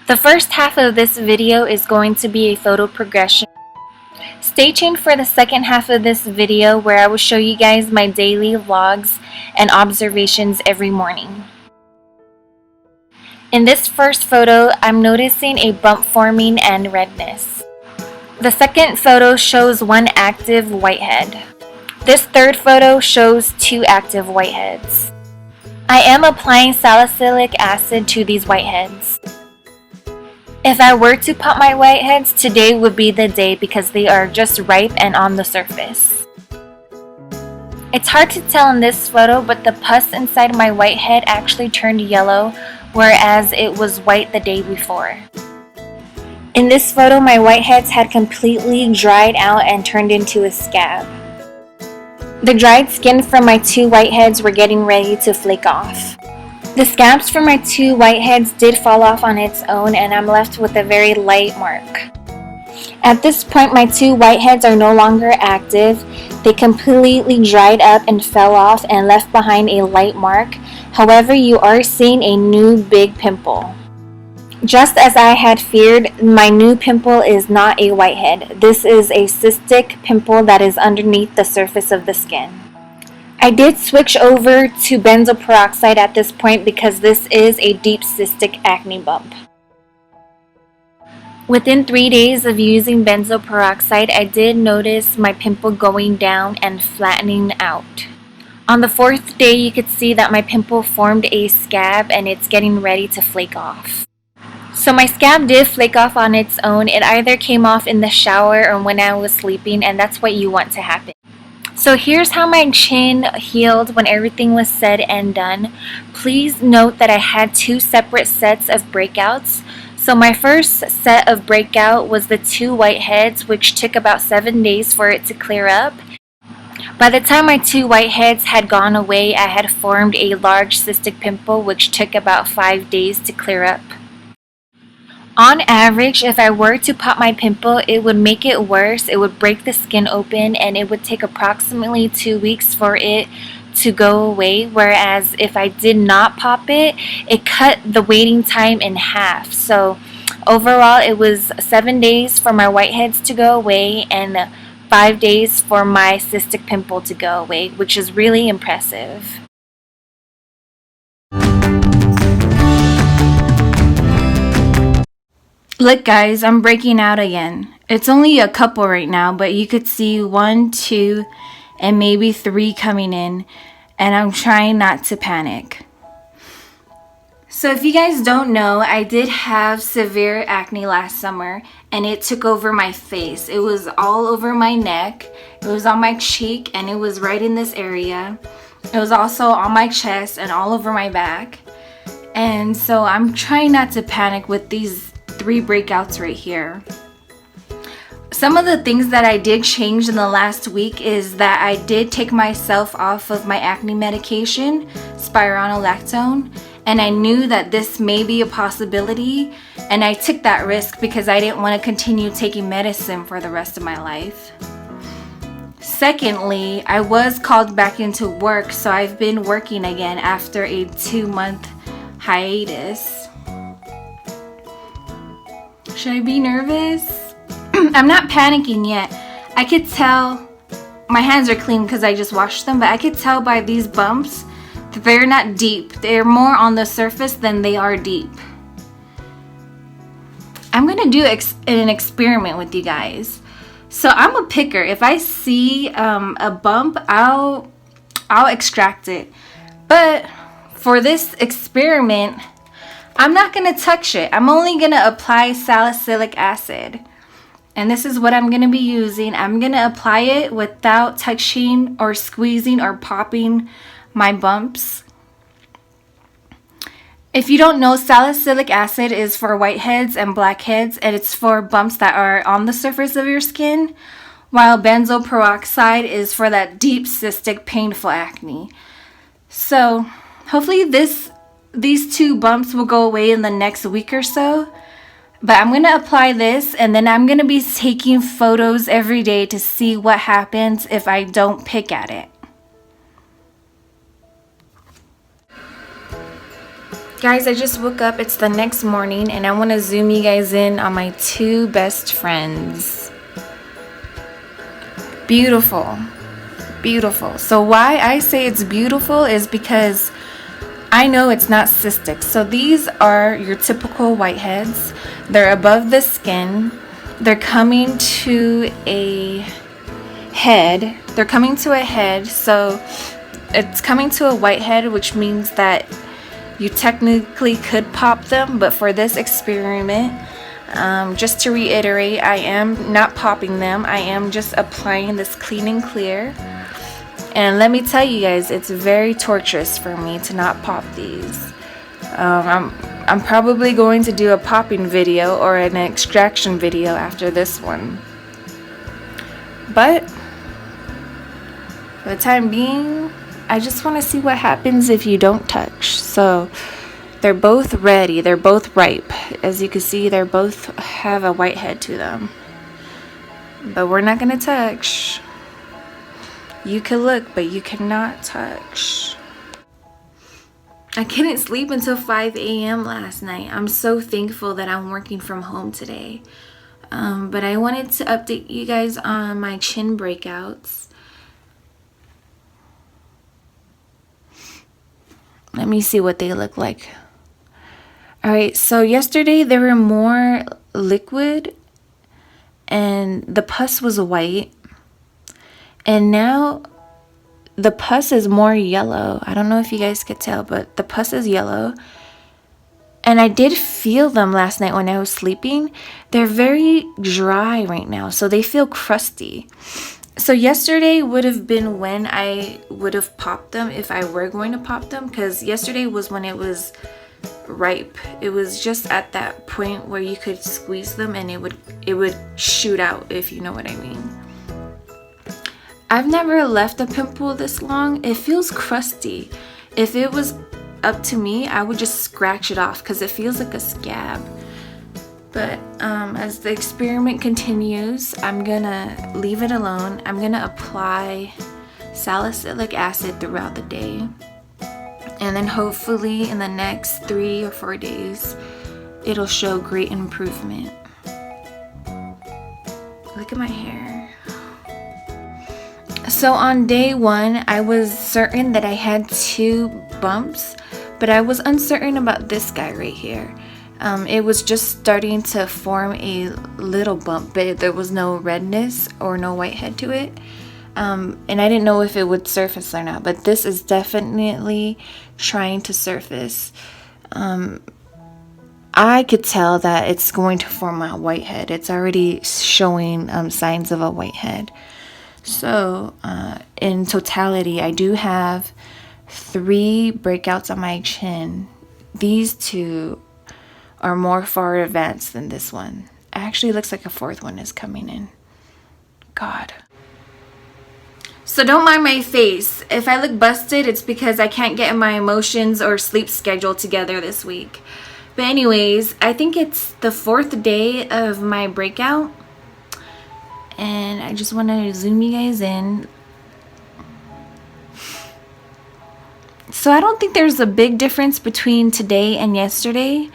The first half of this video is going to be a photo progression. Stay tuned for the second half of this video where I will show you guys my daily vlogs and observations every morning. In this first photo, I'm noticing a bump forming and redness. The second photo shows one active whitehead. This third photo shows 2 active whiteheads. I am applying salicylic acid to these whiteheads. If I were to pop my whiteheads, today would be the day because they are just ripe and on the surface. It's hard to tell in this photo, but the pus inside my whitehead actually turned yellow, whereas it was white the day before. In this photo, my whiteheads had completely dried out and turned into a scab. The dried skin from my 2 whiteheads were getting ready to flake off. The scabs from my 2 whiteheads did fall off on its own, and I'm left with a very light mark. At this point, my 2 whiteheads are no longer active. They completely dried up and fell off and left behind a light mark. However, you are seeing a new big pimple. Just as I had feared, my new pimple is not a whitehead. This is a cystic pimple that is underneath the surface of the skin. I did switch over to benzoyl peroxide at this point because this is a deep cystic acne bump. Within 3 days of using benzoyl peroxide, I did notice my pimple going down and flattening out. On the 4th day, you could see that my pimple formed a scab and it's getting ready to flake off. So my scab did flake off on its own. It either came off in the shower or when I was sleeping, and that's what you want to happen. So here's how my chin healed when everything was said and done. Please note that I had 2 separate sets of breakouts. So my first set of breakout was the 2 whiteheads, which took about 7 days for it to clear up. By the time my 2 whiteheads had gone away, I had formed a large cystic pimple, which took about 5 days to clear up. On average, if I were to pop my pimple, it would make it worse. It would break the skin open and it would take approximately 2 weeks for it to go away, whereas if I did not pop it, it cut the waiting time in half. So overall, it was 7 days for my whiteheads to go away and 5 days for my cystic pimple to go away, which is really impressive. Look guys, I'm breaking out again. It's only a couple right now, but you could see 1, 2, and maybe 3 coming in, and I'm trying not to panic. So if you guys don't know, I did have severe acne last summer, and it took over my face. It was all over my neck, it was on my cheek, and it was right in this area. It was also on my chest and all over my back. And so I'm trying not to panic with these 3 breakouts right here. Some of the things that I did change in the last week is that I did take myself off of my acne medication, spironolactone, and I knew that this may be a possibility, and I took that risk because I didn't want to continue taking medicine for the rest of my life. Secondly, I was called back into work, so I've been working again after a 2-month hiatus. Should I be nervous? I'm not panicking yet. I could tell, my hands are clean because I just washed them, but I could tell by these bumps that they're not deep. They're more on the surface than they are deep. I'm gonna do an experiment with you guys. So I'm a picker. If I see a bump, I'll extract it. But for this experiment, I'm not going to touch it. I'm only going to apply salicylic acid. And this is what I'm going to be using. I'm going to apply it without touching or squeezing or popping my bumps. If you don't know, salicylic acid is for whiteheads and blackheads, and it's for bumps that are on the surface of your skin, while benzoyl peroxide is for that deep cystic painful acne. So hopefully these 2 bumps will go away in the next week or so. But I'm going to apply this, and then I'm going to be taking photos every day to see what happens if I don't pick at it. Guys, I just woke up. It's the next morning and I want to zoom you guys in on my two best friends. Beautiful. Beautiful. So why I say it's beautiful is because I know it's not cystic. So these are your typical whiteheads. They're above the skin. They're coming to a head. So it's coming to a whitehead, which means that you technically could pop them, but for this experiment, just to reiterate, I am not popping them. I am just applying this clean and clear. And let me tell you guys, it's very torturous for me to not pop these. I'm probably going to do a popping video or an extraction video after this one. But for the time being, I just want to see what happens if you don't touch. So they're both ready. They're both ripe. As you can see, they both have a whitehead to them. But we're not going to touch. You can look, but you cannot touch. I couldn't sleep until 5 a.m. last night. I'm so thankful that I'm working from home today. But I wanted to update you guys on my chin breakouts. Let me see what they look like. Alright, so yesterday they were more liquid and the pus was white. And now the pus is more yellow. I don't know if you guys could tell, but the pus is yellow. And I did feel them last night when I was sleeping. They're very dry right now, so they feel crusty. So yesterday would have been when I would have popped them if I were going to pop them, because yesterday was when it was ripe. It was just at that point where you could squeeze them and it would shoot out, if you know what I mean. I've never left a pimple this long. It feels crusty. If it was up to me, I would just scratch it off because it feels like a scab. But as the experiment continues, I'm gonna leave it alone. I'm gonna apply salicylic acid throughout the day. And then hopefully in the next 3 or 4 days, it'll show great improvement. Look at my hair. So on day 1, I was certain that I had 2 bumps, but I was uncertain about this guy right here. It was just starting to form a little bump, but there was no redness or no whitehead to it. And I didn't know if it would surface or not, but this is definitely trying to surface. I could tell that it's going to form a whitehead. It's already showing signs of a whitehead. So in totality, I do have 3 breakouts on my chin. These 2 are more far advanced than this one. Actually, looks like a 4th one is coming in. God. So don't mind my face. If I look busted, it's because I can't get my emotions or sleep schedule together this week. But anyways, I think it's the 4th day of my breakout. And I just want to zoom you guys in. So I don't think there's a big difference between today and yesterday.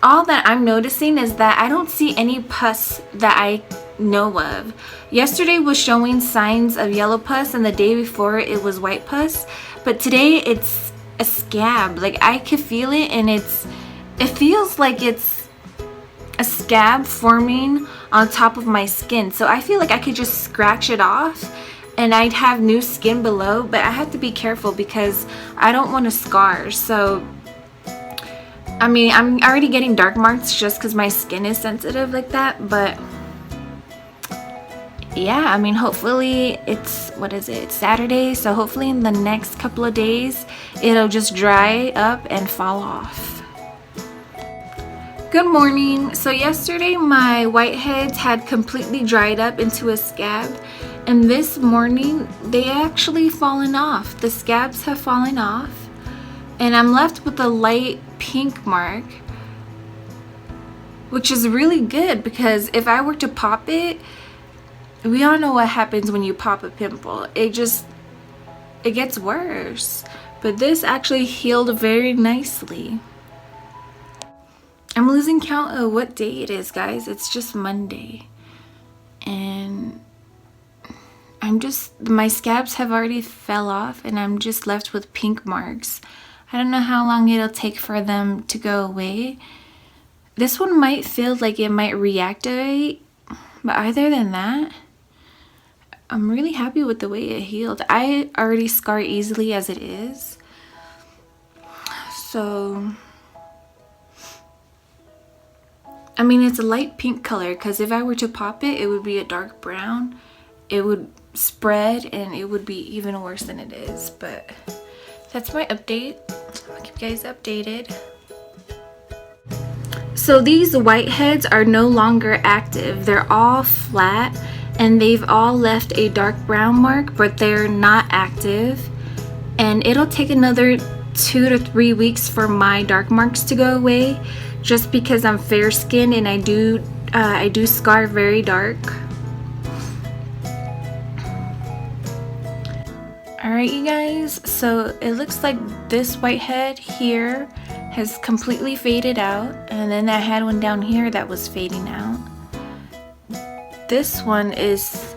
All that I'm noticing is that I don't see any pus that I know of. Yesterday was showing signs of yellow pus and the day before it was white pus. But today it's a scab. Like I could feel it and it feels like it's a scab forming on top of my skin. So I feel like I could just scratch it off and I'd have new skin below, but I have to be careful because I don't want to scar. So I mean, I'm already getting dark marks just because my skin is sensitive like that, but yeah, I mean, hopefully it's, what is it, it's Saturday, so hopefully in the next couple of days it'll just dry up and fall off. Good morning. So yesterday my whiteheads had completely dried up into a scab, and this morning they actually fallen off. The scabs have fallen off and I'm left with a light pink mark, which is really good because if I were to pop it, we all know what happens when you pop a pimple. It gets worse. But this actually healed very nicely. I'm losing count of what day it is, guys. It's just Monday. And my scabs have already fell off and I'm just left with pink marks. I don't know how long it'll take for them to go away. This one might feel like it might reactivate, but other than that, I'm really happy with the way it healed. I already scar easily as it is. So, I mean, it's a light pink color because if I were to pop it, it would be a dark brown. It would spread and it would be even worse than it is. But that's my update. I'll keep you guys updated. So these whiteheads are no longer active. They're all flat and they've all left a dark brown mark, but they're not active. And it'll take another 2 to 3 weeks for my dark marks to go away, just because I'm fair skinned and I do scar very dark. Alright, you guys, so it looks like this whitehead here has completely faded out, and then I had one down here that was fading out. This one is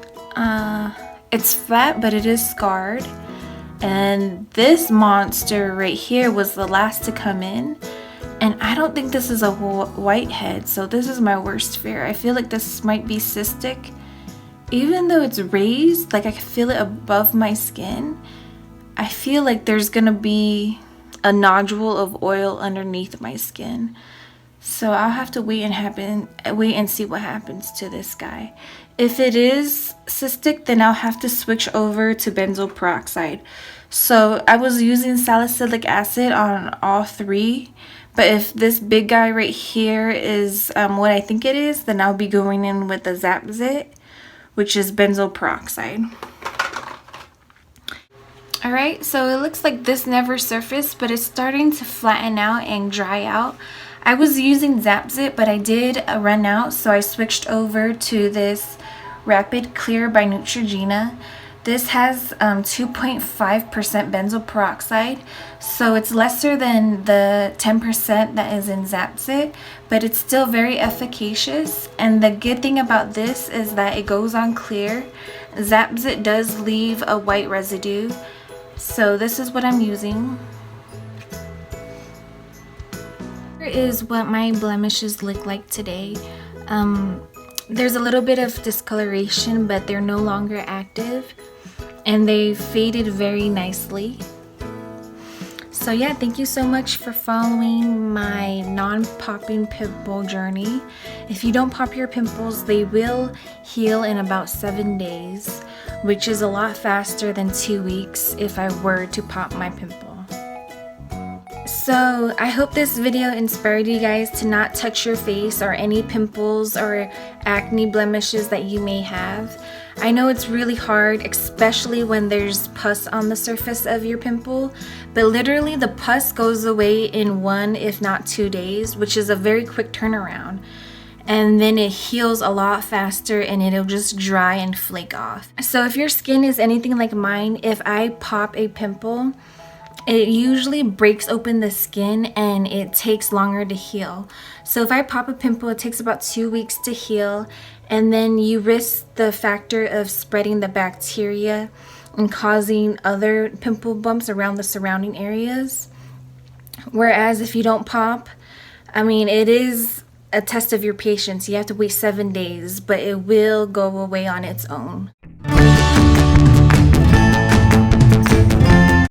it's flat, but it is scarred. And this monster right here was the last to come in, and I don't think this is a whitehead, so this is my worst fear. I feel like this might be cystic. Even though it's raised, like I can feel it above my skin, I feel like there's gonna be a nodule of oil underneath my skin. So I'll have to wait and see what happens to this guy. If it is cystic, then I'll have to switch over to benzoyl peroxide. So I was using salicylic acid on all three, but if this big guy right here is what I think it is, then I'll be going in with the Zapzyt, which is benzoyl peroxide. Alright, so it looks like this never surfaced, but it's starting to flatten out and dry out. I was using Zapzyt, but I did run out, so I switched over to this Rapid Clear by Neutrogena. This has 2.5% benzoyl peroxide, so it's lesser than the 10% that is in Zapzyt, but it's still very efficacious. And the good thing about this is that it goes on clear. Zapzyt does leave a white residue, so this is what I'm using. Here is what my blemishes look like today. There's a little bit of discoloration, but they're no longer active and they faded very nicely. So yeah, thank you so much for following my non-popping pimple journey. If you don't pop your pimples, they will heal in about 7 days, which is a lot faster than 2 weeks if I were to pop my pimple. So I hope this video inspired you guys to not touch your face or any pimples or acne blemishes that you may have. I know it's really hard, especially when there's pus on the surface of your pimple, but literally the pus goes away in 1 if not 2 days, which is a very quick turnaround. And then it heals a lot faster and it'll just dry and flake off. So if your skin is anything like mine, if I pop a pimple, it usually breaks open the skin and it takes longer to heal. So if I pop a pimple, it takes about 2 weeks to heal, and then you risk the factor of spreading the bacteria and causing other pimple bumps around the surrounding areas. Whereas if you don't pop, I mean, it is a test of your patience. You have to wait 7 days, but it will go away on its own.